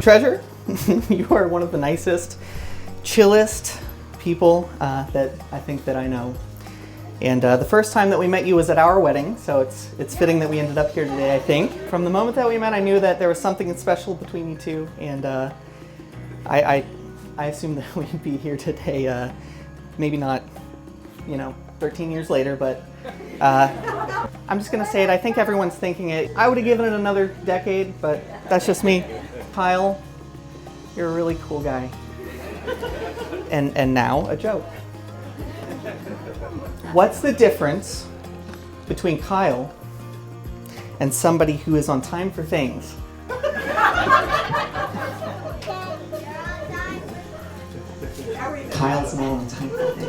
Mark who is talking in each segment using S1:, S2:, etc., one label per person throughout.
S1: Treasure, you are one of the nicest, chillest people that I think that I know. And the first time that we met you was at our wedding, so it's fitting that we ended up here today, I think. From the moment that we met, I knew that there was something special between you two, and I assumed that we'd be here today, maybe not, 13 years later, but I'm just gonna say it, I think everyone's thinking it. I would have given it another decade, but that's just me. Kyle, you're a really cool guy. And now a joke. What's the difference between Kyle and somebody who is on time for things? Kyle's not on time for things.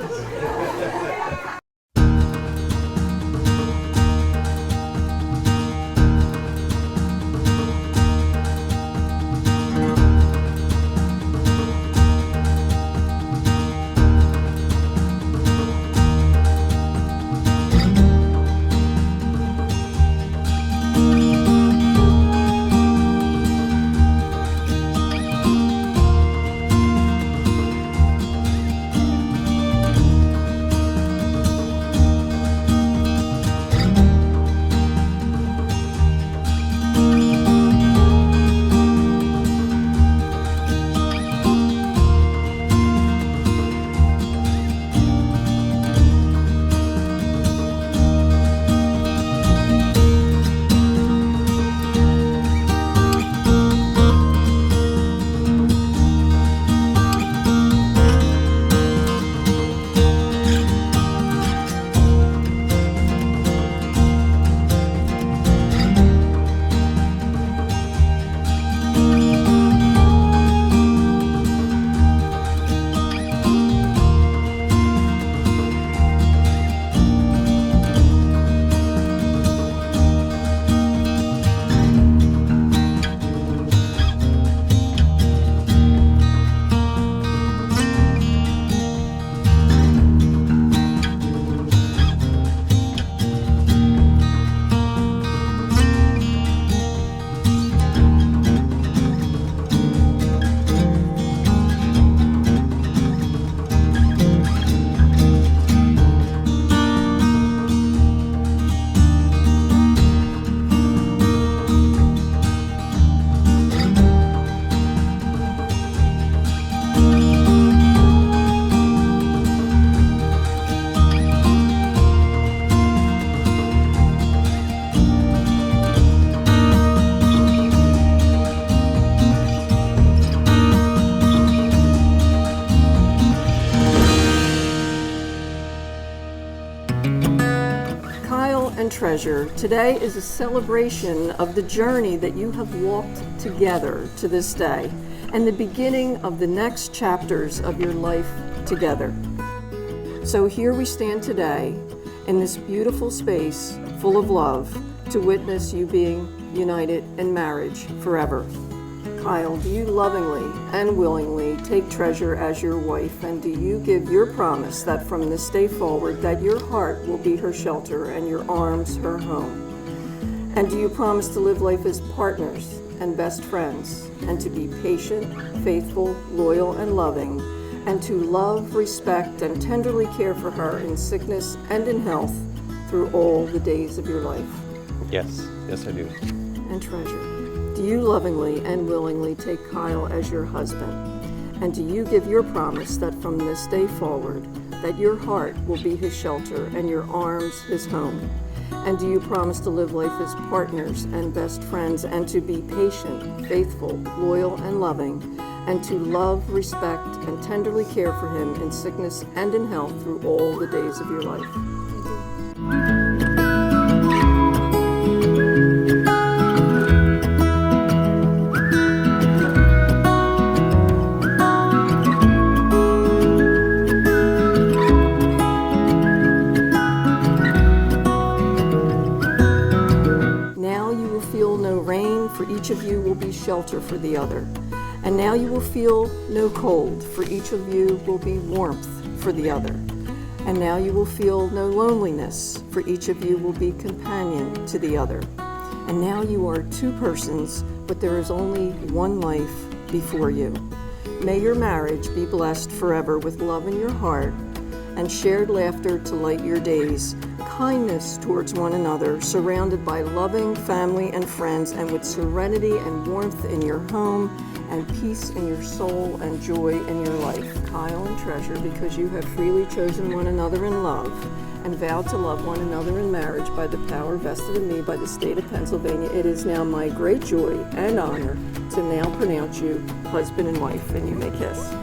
S2: Treasure, today is a celebration of the journey that you have walked together to this day and the beginning of the next chapters of your life together. So here we stand today in this beautiful space full of love to witness you being united in marriage forever. Kyle, do you lovingly and willingly take Treasure as your wife, and do you give your promise that from this day forward that your heart will be her shelter and your arms her home? And do you promise to live life as partners and best friends, and to be patient, faithful, loyal, and loving, and to love, respect, and tenderly care for her in sickness and in health through all the days of your life?
S3: Yes I do.
S2: And Treasure, do you lovingly and willingly take Kyle as your husband? And do you give your promise that from this day forward, that your heart will be his shelter and your arms his home? And do you promise to live life as partners and best friends, and to be patient, faithful, loyal, and loving, and to love, respect, and tenderly care for him in sickness and in health through all the days of your life? For each of you will be shelter for the other. And now you will feel no cold, for each of you will be warmth for the other. And now you will feel no loneliness, for each of you will be companion to the other. And now you are two persons, but there is only one life, before you. May your marriage be blessed forever with love in your heart and shared laughter to light your days, kindness towards one another, surrounded by loving family and friends, and with serenity and warmth in your home, and peace in your soul and joy in your life. Kyle and Treasure, because you have freely chosen one another in love and vowed to love one another in marriage by the power vested in me by the state of Pennsylvania, it is now my great joy and honor to now pronounce you husband and wife, and you may kiss.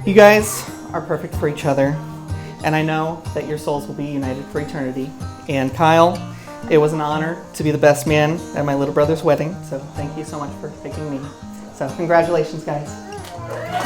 S1: You guys are perfect for each other, and I know that your souls will be united for eternity. And Kyle, it was an honor to be the best man at my little brother's wedding, so thank you so much for picking me. So congratulations, guys.